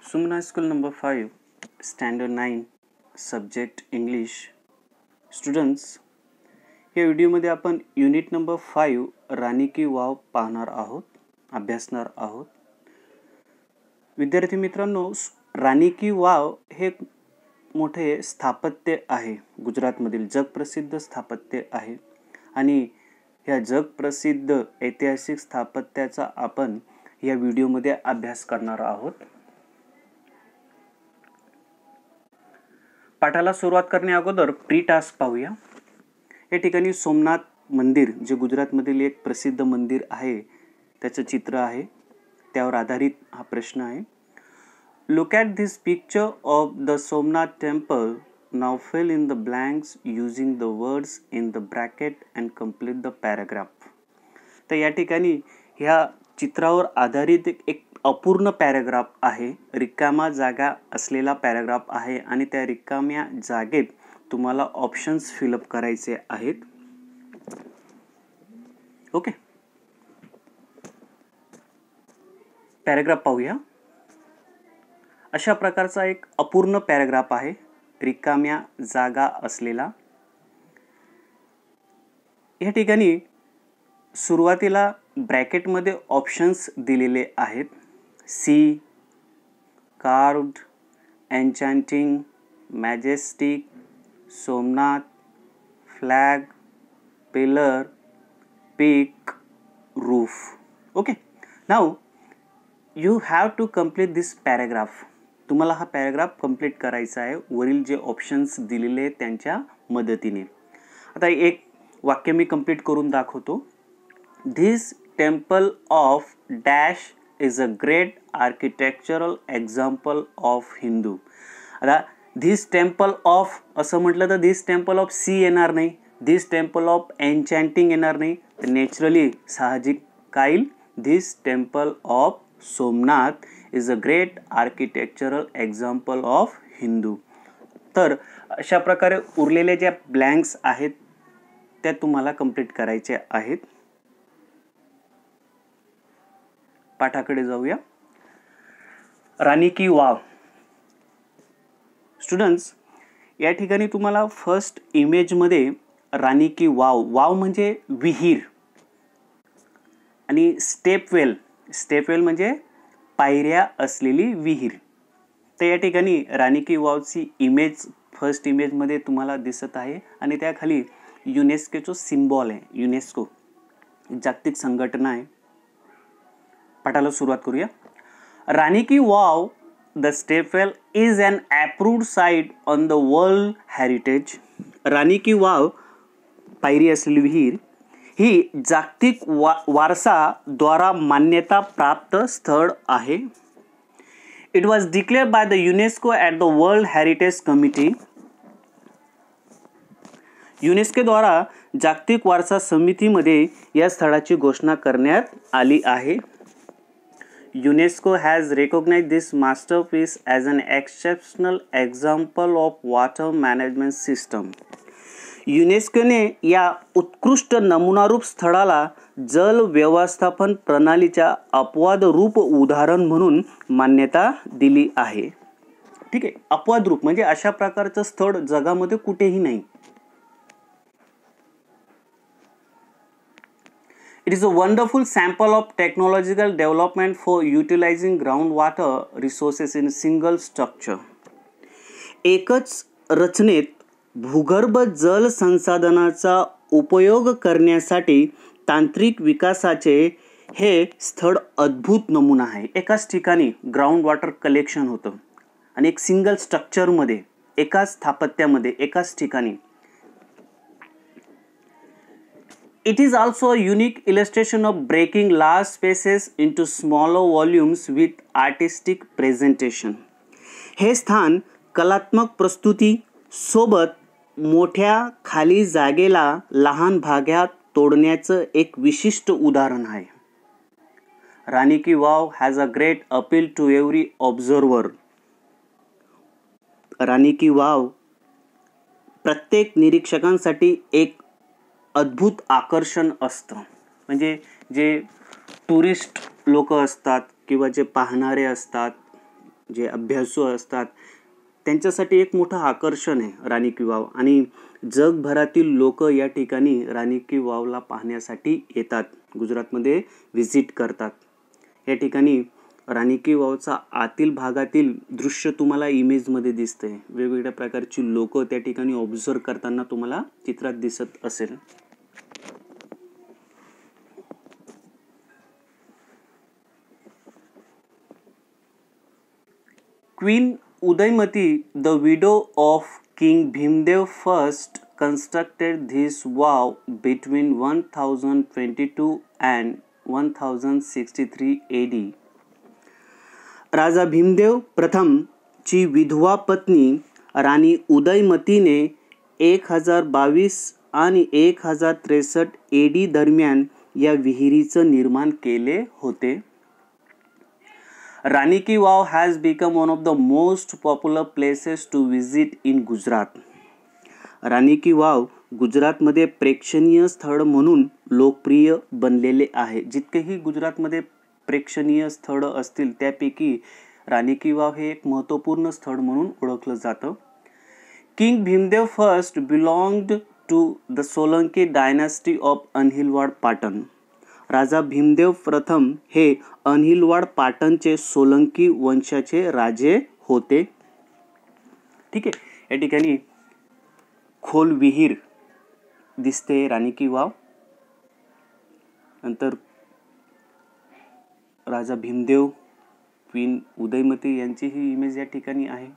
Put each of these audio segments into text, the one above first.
Sumna School number 5, Standard 9, Subject English. Students, या व्हिडिओमध्ये आपण युनिट नंबर 5 राणी की वाव पाहणार आहोत, अभ्यासणार आहोत. विद्यार्थी मित्रांनो, राणी की वाव हे मोठे स्थापत्य आहे, गुजरातमधील जगप्रसिद्ध स्थापत्य आहे आणि या जगप्रसिद्ध ऐतिहासिक स्थापत्याचा आपण या व्हिडिओमध्ये अभ्यास करणार आहोत. पाठाला सुरुवात करण्या अगोदर प्री टास्क पाहूया. या ठिकाणी सोमनाथ मंदिर जे गुजरातमधील एक प्रसिद्ध मंदिर आहे त्याचं चित्र आहे, त्यावर आधारित हा प्रश्न आहे. Look at this picture of the Somnath temple. Now fill in the blanks using the words in the bracket and complete the paragraph. तर या ठिकाणी ह्या चित्रावर आधारित एक अपूर्ण पॅराग्राफ आहे, रिकामा जागा असलेला पॅराग्राफ आहे आणि त्या रिकाम्या जागेत तुम्हाला ऑप्शन्स फिलअप करायचे आहेत. ओके, पॅराग्राफ पाहूया. अशा प्रकारचा एक अपूर्ण पॅराग्राफ आहे, रिकाम्या जागा असलेला. या ठिकाणी सुरुवातीला ब्रॅकेटमध्ये ऑप्शन्स दिलेले आहेत. Sea, carved, enchanting, majestic, Somnath, flag, pillar, peak, roof. Okay, now you have to complete this paragraph. तुम्हाला हा पॅराग्राफ कंप्लीट करायचा आहे वरील जे ऑप्शन्स दिलेले आहेत त्यांच्या मदतीने. आता एक वाक्य मी कंप्लीट करून दाखवतो. This temple of dash is a great architectural example of Hindu. आता this temple of असं म्हटलं तर this temple of sea येणार नाही, this temple of enchanting येणार नाही, तर नॅचरली साहजिक काय येईल, this temple of Somnath is a great architectural example of Hindu. तर अशा प्रकारे उरलेले ज्या ब्लँक्स आहेत त्या तुम्हाला कंप्लीट करायचे आहेत. पाठाकडे जाऊया. राणी की वाव. स्टुडंट्स, या ठिकाणी तुम्हाला फर्स्ट इमेजमध्ये राणी की वाव, वाव म्हणजे विहीर, आणि स्टेपवेल, स्टेपवेल म्हणजे पायऱ्या असलेली विहीर. तर या ठिकाणी राणी की वावची इमेज फर्स्ट इमेजमध्ये तुम्हाला दिसत आहे आणि त्याखाली युनेस्कोचं सिम्बॉल आहे. युनेस्को जागतिक संघटना आहे. पाठाला सुरुवात करूया. Rani ki Vav the stepwell is an approved site on the world heritage. Rani ki Vav पायरी असलेली विहीर ही जागतिक वारसाद्वारा मान्यता प्राप्त स्थळ आहे. It was declared by the UNESCO at the world heritage committee. युनेस्कोद्वारा जागतिक वारसा समितीमध्ये या स्थळाची घोषणा करण्यात आली आहे. UNESCO has recognized this masterpiece as an exceptional example of water management system. युनेस्कोने या उत्कृष्ट नमुनारूप स्थळाला जल व्यवस्थापन प्रणालीच्या अपवादरूप उदाहरण म्हणून मान्यता दिली आहे. ठीक आहे, अपवादरूप म्हणजे अशा प्रकारचं स्थळ जगामध्ये कुठेही नाही. It is a wonderful sample of technological development for utilizing groundwater resources in a single structure. एकच रचनेत भूगर्भ जल संसाधनाचा उपयोग करण्यासाठी तांत्रिक विकासाचे हे स्थळ अद्भुत नमुना आहे. एकाच ठिकाणी ग्राउंड वॉटर कलेक्शन होतं आणि एक सिंगल स्ट्रक्चरमध्ये, एकाच स्थापत्यामध्ये, एकाच ठिकाणी. It is also a unique illustration of breaking large spaces into smaller volumes with artistic presentation. हे स्थान कलात्मक प्रस्तुती सोबत मोठ्या खाली जागेला लहान भागात तोडण्याचं एक विशिष्ट उदाहरण आहे. राणी ki wow has a great appeal to every observer. Rani ki wow प्रत्येक निरीक्षकांसाठी एक अद्भुत आकर्षण असतं. म्हणजे जे टुरिस्ट लोक असतात किंवा जे पाहणारे असतात जे अभ्यासू असतात त्यांच्यासाठी एक मोठं आकर्षण आहे राणी की वाव, आणि जगभरातील लोक या ठिकाणी राणी की वावला पाहण्यासाठी येतात, गुजरातमध्ये व्हिजिट करतात. या ठिकाणी राणी की वावचा आतील भागातील दृश्य तुम्हाला इमेजमध्ये दिसतंय. वेगवेगळ्या प्रकारची लोक त्या ठिकाणी ऑब्झर्व करताना तुम्हाला चित्रात दिसत असेल. Queen Udayamati, the widow of king Bhimdev first, constructed this wow between 1022 and 1063 AD. राजा भीमदेव प्रथम ची विधवा पत्नी राणी उदयमतीने 1022 आणि 1063 AD दरम्यान या विहिरीचं निर्माण केले होते. राणी ki wow has become one of the most popular places to visit in Gujarat. Rani ki Vav गुजरातमध्ये प्रेक्षणीय स्थळ म्हणून लोकप्रिय बनलेले आहे. जितकेही गुजरातमध्ये प्रेक्षणीय स्थळ असतील त्यापैकी राणी की वाव हे एक महत्त्वपूर्ण स्थळ म्हणून ओळखलं जातं. King Bhimdev first belonged to the Solanki dynasty of Anhilwad Patan. राजा भीमदेव प्रथम हे अनहिलवाड पाटणचे सोलंकी वंशाचे राजे होते. ठीक आहे, या ठिकाणी खोल विहीर दिसते राणी की वाव. नंतर राजा भीमदेव, क्वीन उदयमती यांची ही इमेज या ठिकाणी आहे.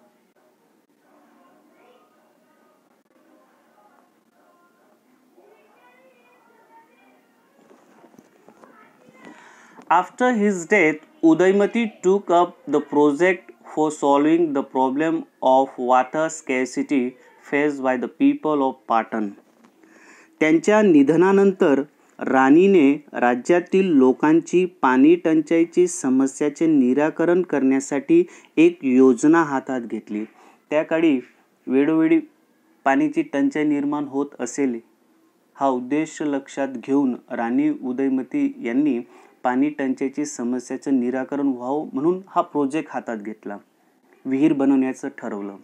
After his death, Udaymati took up the project for solving the problem of water scarcity faced by the people of Patan. त्यांच्या निधनानंतर राणीने राज्यातील लोकांची पाणी टंचाईची समस्याचे निराकरण करण्यासाठी एक योजना हातात घेतली. त्या काळी वेळोवेळी पाण्याची टंचाई निर्माण होत असेल, हा उद्देश लक्षात घेऊन राणी उदयमती यांनी पाणी टंचाईची समस्याचं निराकरण व्हावं म्हणून हा प्रोजेक्ट हातात घेतला, विहीर बनवण्याचं ठरवलं.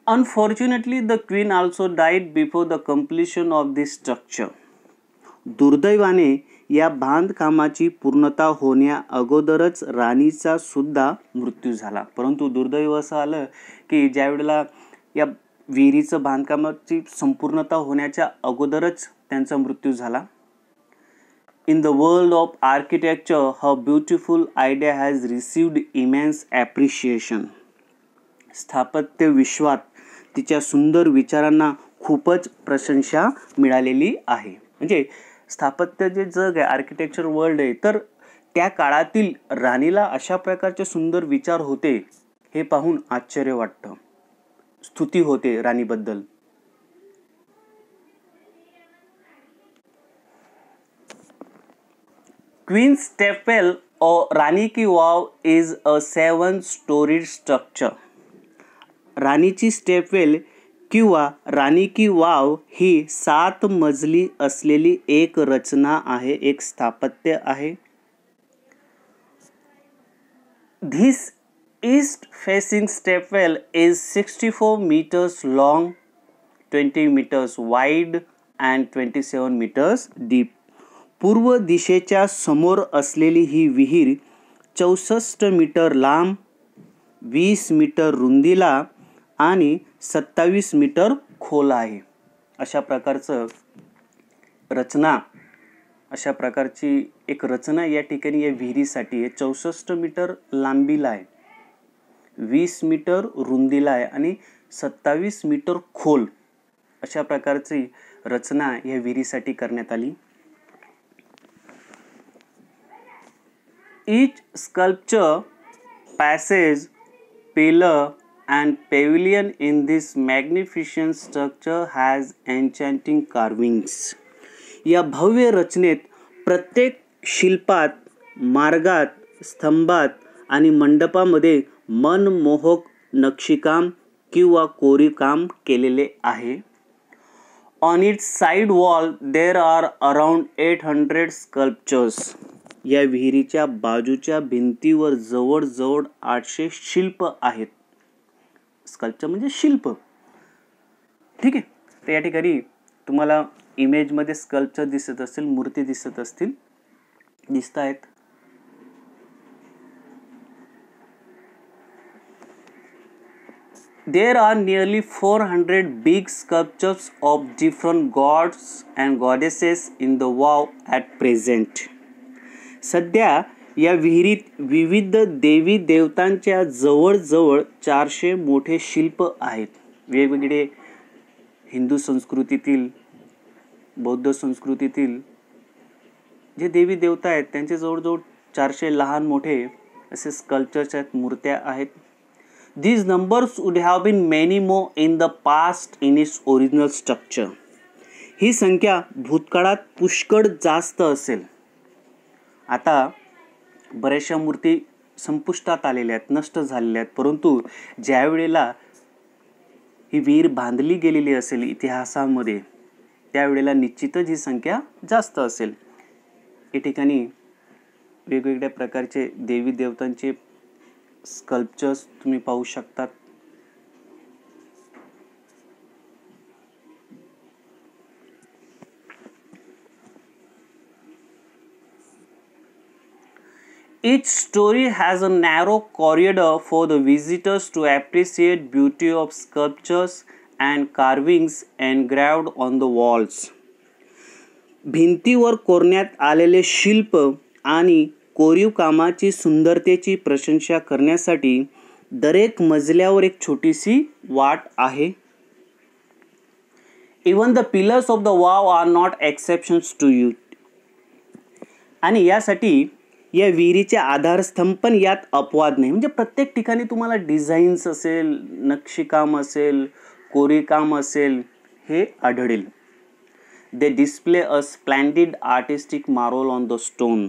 Unfortunately, the queen also died before the completion of this structure. दुर्दैवाने या बांधकामाची पूर्णता होण्या अगोदरच राणीचा सुद्धा मृत्यू झाला. परंतु दुर्दैव असं आलं की ज्या वेळेला या विहिरीचं बांधकामाची संपूर्णता होण्याच्या अगोदरच त्यांचा मृत्यू झाला. In the world of architecture, her beautiful idea has received immense appreciation. स्थापत्य विश्वात तिच्या सुंदर विचारांना खूपच प्रशंसा मिळालेली आहे. म्हणजे स्थापत्य जे जग आहे, आर्किटेक्चर वर्ल्ड आहे, तर त्या काळातील राणीला अशा प्रकारचे सुंदर विचार होते हे पाहून आश्चर्य वाटतं. स्तुती होते राणीबद्दल. Queen's Stepwell or Rani Ki Vav is a 7-storied structure. राणीची स्टेपवेल किंवा राणी की वाव ही 7 मजली असलेली एक रचना आहे, एक स्थापत्य आहे. This east facing stepwell is 64 meters long, 20 meters wide and 27 meters deep. पूर्व दिशेच्या समोर असलेली ही विहीर 64 मीटर लांब, 20 मीटर रुंदीला आणि 27 मीटर खोल आहे. अशा प्रकारची एक रचना या ठिकाणी या विहिरीसाठी आहे. 64 मीटर लांबीला आहे, 20 मीटर रुंदीला आहे आणि 27 मीटर खोल अशा प्रकारची रचना या विहिरीसाठी करण्यात आली. Each sculpture, passage, pillar and pavilion in this magnificent structure has enchanting carvings. या भव्य रचनेत प्रत्येक शिल्पात, मार्गात, स्तंभात आणि मंडपामध्ये मनमोहक नक्षीकाम किंवा कोरीवकाम केलेले आहे. On its side wall there are around 800 sculptures. या विहिरीच्या बाजूच्या भिंतीवर जवळजवळ 800 शिल्प आहेत. स्कल्पचर म्हणजे शिल्प. ठीक आहे. तर या ठिकाणी तुम्हाला इमेजमध्ये स्कल्पचर दिसत असतील, मूर्ती दिसत असतील, दिसत आहेत. There are nearly 400 big sculptures of different gods and goddesses in the wow at present. सध्या या विहिरीत विविध देवी देवतांच्या जवळजवळ 400 मोठे शिल्प आहेत. वेगवेगळे हिंदू संस्कृतीतील, बौद्ध संस्कृतीतील जे देवी देवता आहेत त्यांचे जवळजवळ 400 लहान मोठे असे स्कल्पचर्स आहेत, मूर्त्या आहेत. These numbers would have been many more in the past in its original structure. ही संख्या भूतकाळात पुष्कळ जास्त असेल. आता बऱ्याचशा मूर्ती संपुष्टात आलेल्या आहेत, नष्ट झालेल्या आहेत, परंतु ज्या वेळेला ही विहीर बांधली गेलेली असेल इतिहासामध्ये त्यावेळेला निश्चितच ही संख्या जास्त असेल. या ठिकाणी वेगवेगळ्या प्रकारचे देवी देवतांचे स्कल्पचर्स तुम्ही पाहू शकतात. Each story has a narrow corridor for the visitors to appreciate beauty of sculptures and carvings engraved on the walls. भिंतीवर कोरण्यात आलेले शिल्प आणि कोरीव कामाची सुंदरतेची प्रशंसा करण्यासाठी दरेक मजल्यावर एक छोटीशी वाट आहे. Even the pillars of the wow are not exceptions to it. आणि यासाठी या विहिरीचे आधारस्तंभ पण यात अपवाद नाही. म्हणजे प्रत्येक ठिकाणी तुम्हाला डिझाईन्स असेल, नक्षीकाम असेल, कोरीवकाम असेल हे आढळेल. They display a splendid artistic marvel on the stone.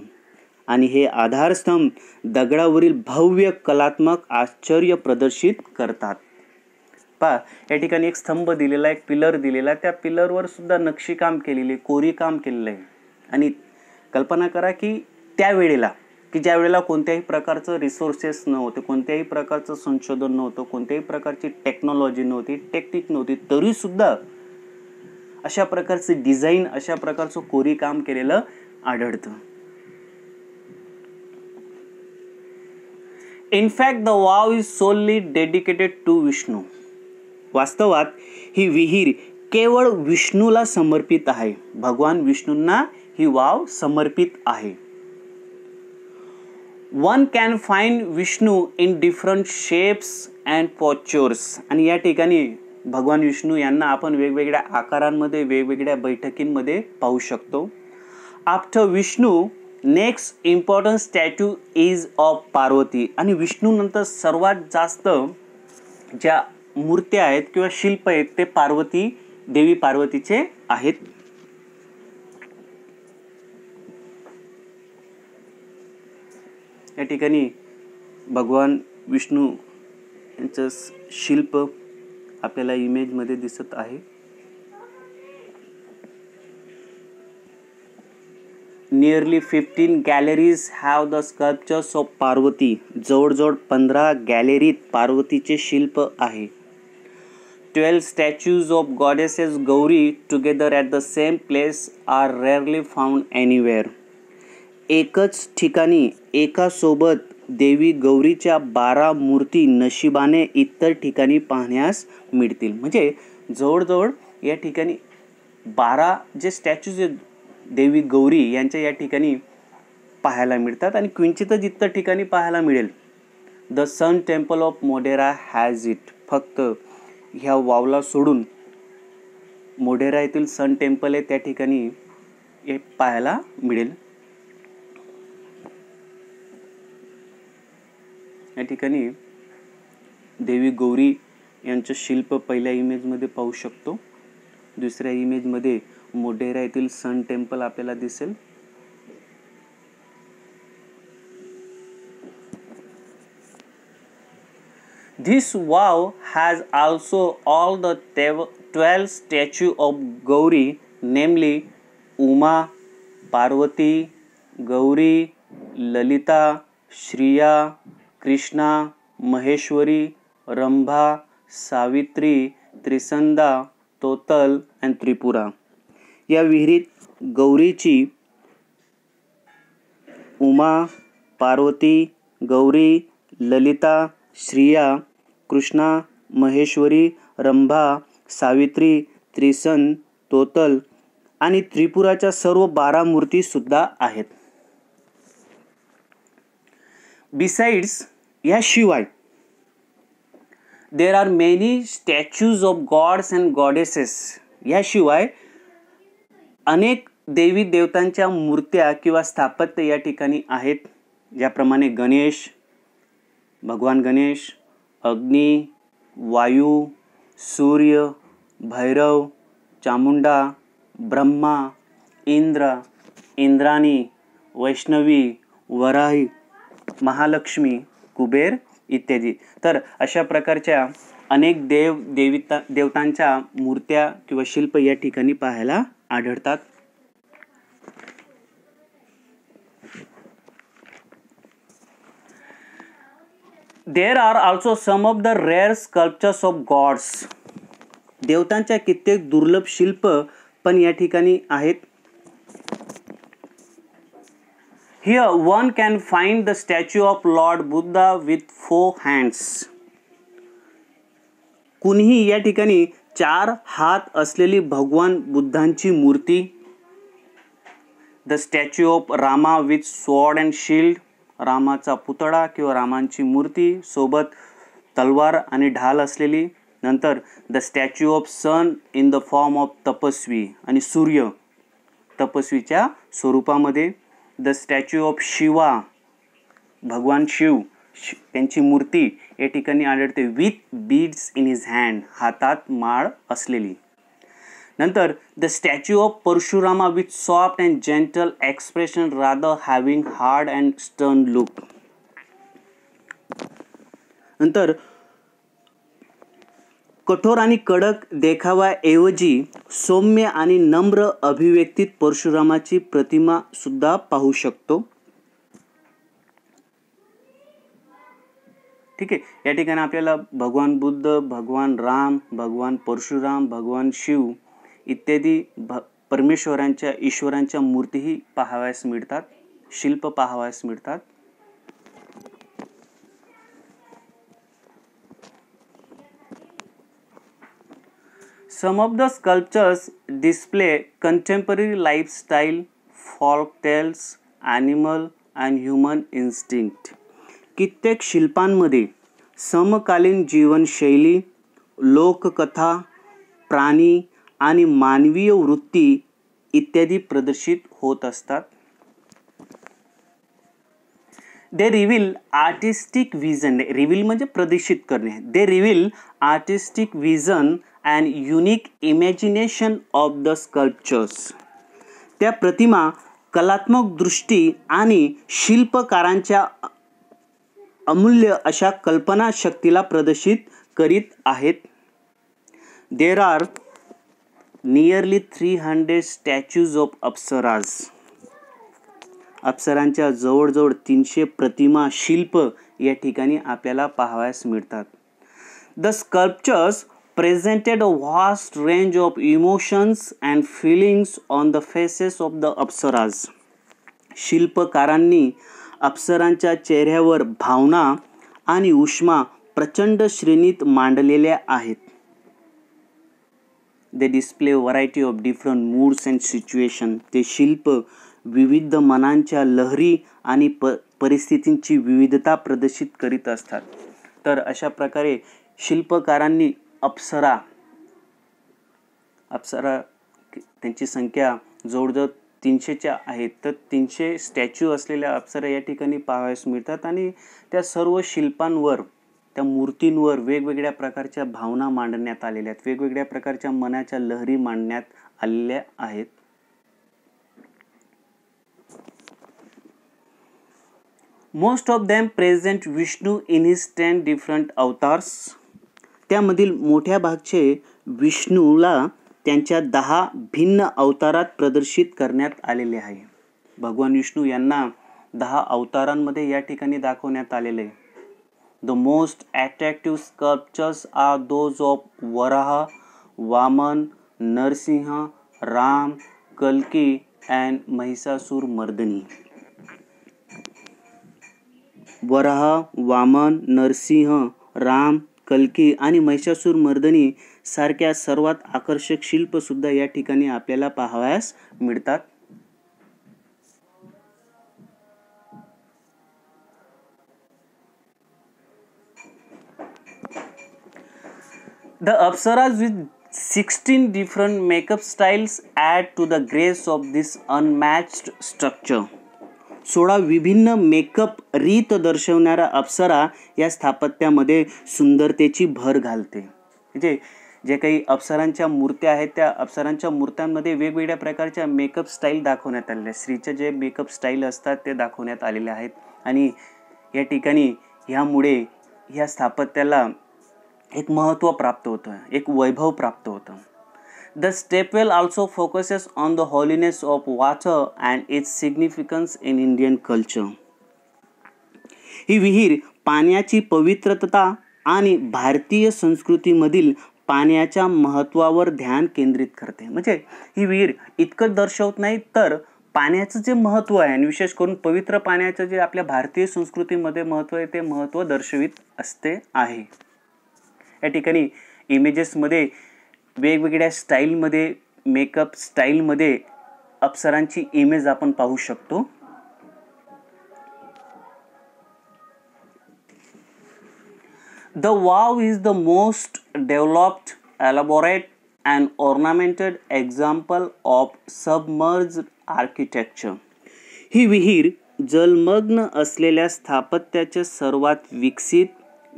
आणि हे आधारस्तंभ दगडावरील भव्य कलात्मक आश्चर्य प्रदर्शित करतात. पहा या ठिकाणी एक स्तंभ दिलेला, एक पिलर दिलेला, त्या पिलरवर सुद्धा नक्षीकाम केलेले, कोरीवकाम केलेलं आहे. आणि कल्पना करा की त्यावेळेला की ज्या वेळेला कोणत्याही प्रकारचं रिसोर्सेस नव्हते, कोणत्याही प्रकारचं संशोधन नव्हतं, कोणत्याही प्रकारची टेक्नॉलॉजी नव्हती, टेक्निक नव्हती, तरी सुद्धा अशा प्रकारचे डिझाईन, अशा प्रकारचं कोरीवकाम केलेलं आढळतं. In fact, the wow is solely dedicated to Vishnu. वास्तवात ही विहीर केवळ विष्णूला समर्पित आहे. भगवान विष्णूंना ही वाव समर्पित आहे. One can find Vishnu in different shapes and postures. आणि या ठिकाणी भगवान विष्णू यांना आपण वेगवेगळ्या आकारांमध्ये, वेगवेगळ्या बैठकींमध्ये पाहू शकतो. After Vishnu, next important statue is of Parvati. आणि विष्णू नंतर सर्वात जास्त ज्या मूर्त्या आहेत किंवा शिल्प आहेत ते पार्वती, देवी पार्वतीचे आहेत. या ठिकाणी भगवान विष्णू यांचं शिल्प आपल्याला इमेजमध्ये दिसत आहे. Nearly 15 galleries have the sculptures of Parvati. जवळजवळ 15 गॅलरीत पार्वतीचे शिल्प आहे. 12 statues of goddesses Gauri together at the same place are rarely found anywhere. एकच ठिकाणी एका सोबत देवी गौरीच्या 12 मूर्ती नशिबाने इतर ठिकाणी पाहण्यास मिळतील. म्हणजे जवळजवळ या ठिकाणी 12 जे स्टॅच्यूज देवी गौरी यांच्या या ठिकाणी पाहायला मिळतात आणि क्वचितच इतर ठिकाणी पाहायला मिळेल. The sun temple of Modhera has it. फक्त ह्या वावला सोडून मोढेरा येथील सन टेम्पल आहे त्या ठिकाणी हे पाहायला मिळेल. या ठिकाणी देवी गौरी यांचं शिल्प पहिल्या इमेजमध्ये पाहू शकतो. दुसऱ्या इमेजमध्ये मोढेरा येथील सन टेम्पल आपल्याला दिसेल. This wow has also all the 12 statues of Gauri, namely Uma, Parvati, Gauri, Lalita, Shriya, Krishna, Maheshwari, Rambha, Savitri, त्रिसंदा, तोतल आणि त्रिपुरा. या विहिरीत गौरीची उमा, पार्वती, गौरी, ललिता, श्रिया, कृष्णा, महेश्वरी, रंभा, सावित्री, त्रिसन, तोतल आणि त्रिपुराच्या सर्व 12 मूर्ती सुद्धा आहेत. बिसाइड्स, याशिवाय there are many statues of gods and goddesses. याशिवाय अनेक देवी देवतांच्या मूर्त्या किंवा स्थापत्य या ठिकाणी आहेत. ज्याप्रमाणे गणेश, भगवान गणेश, अग्नी, वायू, सूर्य, भैरव, चामुंडा, ब्रह्मा, इंद्र, इंद्राणी, वैष्णवी, वराही, महालक्ष्मी, कुबेर इत्यादी. तर अशा प्रकारच्या अनेक देवतांच्या मूर्त्या किंवा शिल्प या ठिकाणी पाहायला आढळतात. There are also some of the rare sculptures of gods. देवतांच्या कित्येक दुर्लभ शिल्प पण या ठिकाणी आहेत. Here one can find the statue of Lord Buddha with 4 hands. कुणीही या ठिकाणी 4 हात असलेली भगवान बुद्धांची मूर्ती. The statue of Rama with sword and shield. रामाचा पुतळा किंवा रामांची मूर्ती सोबत तलवार आणि ढाल असलेली. नंतर the statue of sun in the form of तपस्वी आणि सूर्य तपस्वीच्या स्वरूपामध्ये. द स्टॅच्यू ऑफ शिवा, भगवान शिव त्यांची मूर्ती या ठिकाणी आढळते with beads in his hand, हातात माळ असलेली. नंतर the statue of Parashurama with soft and gentle expression rather having hard and stern look. नंतर कठोर आणि कडक देखाव्याऐवजी सौम्य आणि नम्र अभिव्यक्तीत परशुरामाची प्रतिमा सुद्धा पाहू शकतो. ठीक आहे. या ठिकाणी आपल्याला भगवान बुद्ध, भगवान राम, भगवान परशुराम, भगवान शिव इत्यादी परमेश्वरांच्या ईश्वरांच्या मूर्तीही पाहावयास मिळतात, शिल्प पाहावयास मिळतात. Some of the sculptures display contemporary lifestyle, folk tales, animal and human instinct. कित्येक शिल्पांमध्ये समकालीन जीवनशैली, लोककथा, प्राणी आणि मानवीय वृत्ती इत्यादी प्रदर्शित होत असतात. They reveal artistic vision. Reveal म्हणजे प्रदर्शित करणे. They reveal artistic vision and unique imagination of the sculptures. त्या प्रतिमा कलात्मक दृष्टी आणि शिल्पकारांच्या अमूल्य अशा कल्पना शक्तीला प्रदर्शित करीत आहेत. There are nearly 300 statues of apsaras. अप्सरांच्या जवळजवळ 300 प्रतिमा शिल्प या ठिकाणी आपल्याला पाहावयास मिळतात. The sculptures presented a vast range of emotions and feelings on the faces of the apsaras. शिल्पकारांनी अप्सरांच्या चेहऱ्यावर भावना आणि उष्मा प्रचंड श्रेणीत मांडलेल्या आहेत. They display a variety of different moods and situations. ते शिल्प विविध मनांच्या लहरी आणि परिस्थितींची विविधता प्रदर्शित करीत असतात. तर अशा प्रकारे शिल्पकारांनी अप्सरा त्यांची संख्या जवळजवळ 300च्या आहेत. तर 300 स्टॅच्यू असलेल्या अप्सरा या ठिकाणी पाहावयास मिळतात आणि त्या सर्व शिल्पांवर, त्या मूर्तींवर वेगवेगळ्या प्रकारच्या भावना मांडण्यात आलेल्या आहेत, वेगवेगळ्या प्रकारच्या मनाच्या लहरी मांडण्यात आलेल्या आहेत. Most of them present Vishnu in his 10 different avatars. त्यामधील मोठ्या भागचे विष्णूला त्यांच्या 10 भिन्न अवतारात प्रदर्शित करण्यात आलेले आहे. भगवान विष्णू यांना 10 अवतारांमध्ये या ठिकाणी दाखवण्यात आलेले आहे. The most attractive sculptures are those of Varaha, Vamana, Narasimha, Ram, कल्की अँड महिषासुर मर्दिनी. वराह, वामन, नरसिंह, राम, कल्की आणि महिषासुर मर्दिनी सारख्या सर्वात आकर्षक शिल्प सुद्धा या ठिकाणी आपल्याला पाहावयास मिळतात. The Apsaras with 16 different makeup styles add to the grace of this unmatched structure. 16 विभिन्न मेकअप रीत दर्शवणाऱ्या अप्सरा या स्थापत्यामध्ये सुंदरतेची भर घालते. म्हणजे जे काही अप्सरांच्या मूर्त्या आहेत त्या अप्सरांच्या मूर्त्यांमध्ये वेगवेगळ्या प्रकारच्या मेकअप स्टाईल दाखवण्यात आलेल्या आहेत. स्त्रीचे जे मेकअप स्टाईल असतात ते दाखवण्यात आलेले आहेत आणि या ठिकाणी ह्यामुळे ह्या स्थापत्याला एक महत्त्व प्राप्त होतं, एक वैभव प्राप्त होतं. The stepwell also focuses on the holiness of water and its significance in Indian culture. ही विहीर पाण्याची पवित्रता आणि भारतीय संस्कृतीमधील पाण्याच्या महत्त्वावर ध्यान केंद्रित करते. म्हणजे ही विहीर इतकं दर्शवत नाही तर पाण्याचं जे महत्त्व आहे आणि विशेष करून पवित्र पाण्याचं जे आपल्या भारतीय संस्कृतीमध्ये महत्त्व आहे ते महत्त्व दर्शवित असते आहे. या ठिकाणी इमेजेसमध्ये वेगवेगळ्या स्टाईलमध्ये मेकअप स्टाईलमध्ये अप्सरांची इमेज आपण पाहू शकतो. The wow is the most developed, elaborate and ornamented example of submerged architecture. ही विहीर जलमग्न असलेल्या स्थापत्याचे सर्वात विकसित,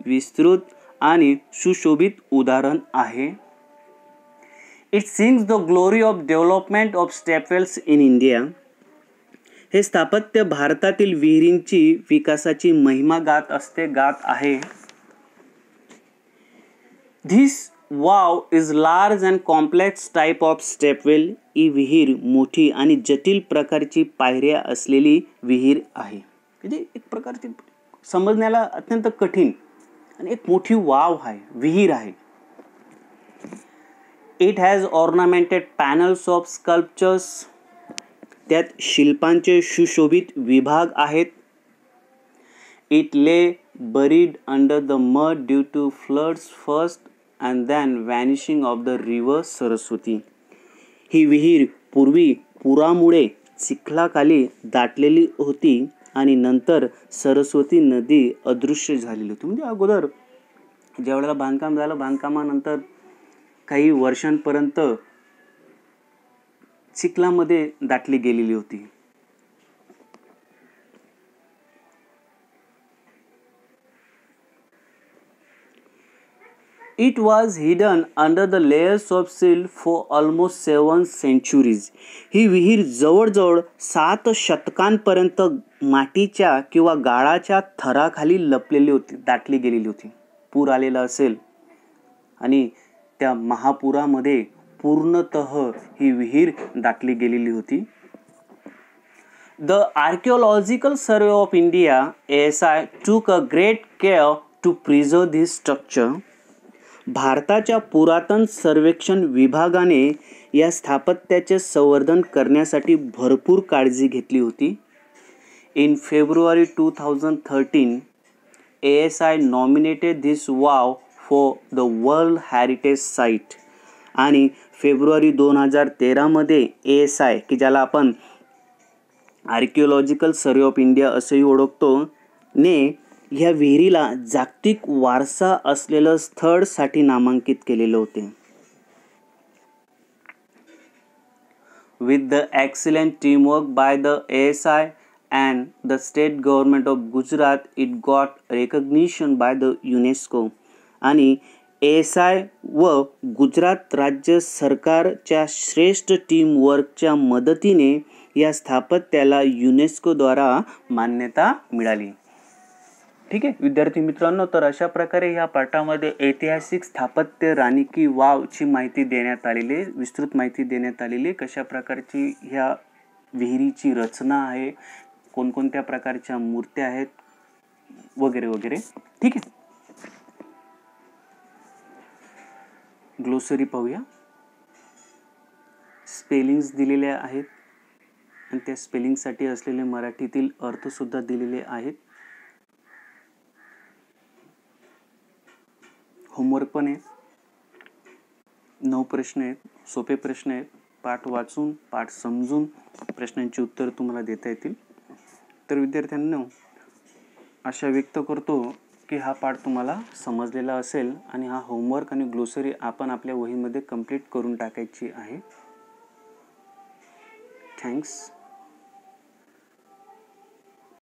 विस्तृत आणि सुशोभित उदाहरण आहे. It sings the glory of development of stepwells in India. हे स्थापत्य भारतातील विहिरींची विकासाची महिमा गात आहे. This wow is large and complex type of stepwell. ही विहीर मोठी आणि जटिल प्रकारची पायऱ्या असलेली विहीर आहे. म्हणजे एक प्रकारची समजण्याला अत्यंत कठीण आणि एक मोठी वाव आहे, विहीर आहे. It has ornamented panels of sculptures. त्यात शिल्पांचे सुशोभित विभाग आहेत. It lay buried under the mud due to floods first and then vanishing of the river Saraswati. ही विहीर पूर्वी पुरामुळे चिखलाखाली दाटलेली होती आणि नंतर सरस्वती नदी अदृश्य झालेली होती. म्हणजे अगोदर ज्यावेळेला बांधकाम झालं, बांधकामानंतर काही वर्षांपर्यंत चिखलामध्ये दाटली गेलेली होती. It was hidden under the layers of silt for almost 7 centuries. ही विहीर जवळजवळ 7 शतकांपर्यंत मातीच्या किंवा गाळाच्या थराखाली लपलेली होती, दाटली गेलेली होती. पूर आलेला असेल आणि त्या महापुरामध्ये पूर्णतः ही विहीर दाटली गेलेली होती. The Archaeological Survey of India (ASI) took a great care to preserve this structure. भारताच्या पुरातन सर्वेक्षण विभागाने या स्थापत्याचे संवर्धन करण्यासाठी भरपूर काळजी घेतली होती. In February 2013, ASI nominated this wow for the World Heritage Site. आणि फेब्रुवारी 2013 मध्ये ASI, की ज्याला आपण आर्किओलॉजिकल सर्वे ऑफ इंडिया असेही ओळखतो, ने ह्या विहिरीला जागतिक वारसा असलेलं स्थळसाठी नामांकित केलेलं होते. With the excellent teamwork by the ASI and the state government of Gujarat, it got recognition by the UNESCO. आणि ASI व गुजरात राज्य सरकारच्या श्रेष्ठ टीम वर्कच्या मदतीने या स्थापत्याला युनेस्कोद्वारा मान्यता मिळाली. ठीक आहे विद्यार्थी मित्रांनो, तर अशा प्रकारे ह्या पाठामध्ये ऐतिहासिक स्थापत्य राणी की वावची माहिती देण्यात आलेली आहे, विस्तृत माहिती देण्यात आलेली आहे. कशा प्रकारची ह्या विहिरीची रचना आहे, कोणकोणत्या प्रकारच्या मूर्त्या आहेत वगैरे वगैरे. ठीक आहे. ग्लोसरी पाहूया. स्पेलिंग्स दिलेल्या आहेत आणि त्या स्पेलिंगसाठी असलेले मराठीतील अर्थसुद्धा दिलेले आहेत. होमवर्क पण आहे. 9 प्रश्न आहेत. सोपे प्रश्न आहेत. पाठ वाचून, पाठ समजून प्रश्नांची उत्तर तुम्हाला देता येतील. तर विद्यार्थ्यांनो, आशा व्यक्त करतो की हा पाठ तुम्हाला समजलेला असेल आणि हा होमवर्क आणि ग्लोसरी आपण आपल्या वहीमध्ये कंप्लीट करून टाकायची आहे. थँक्स.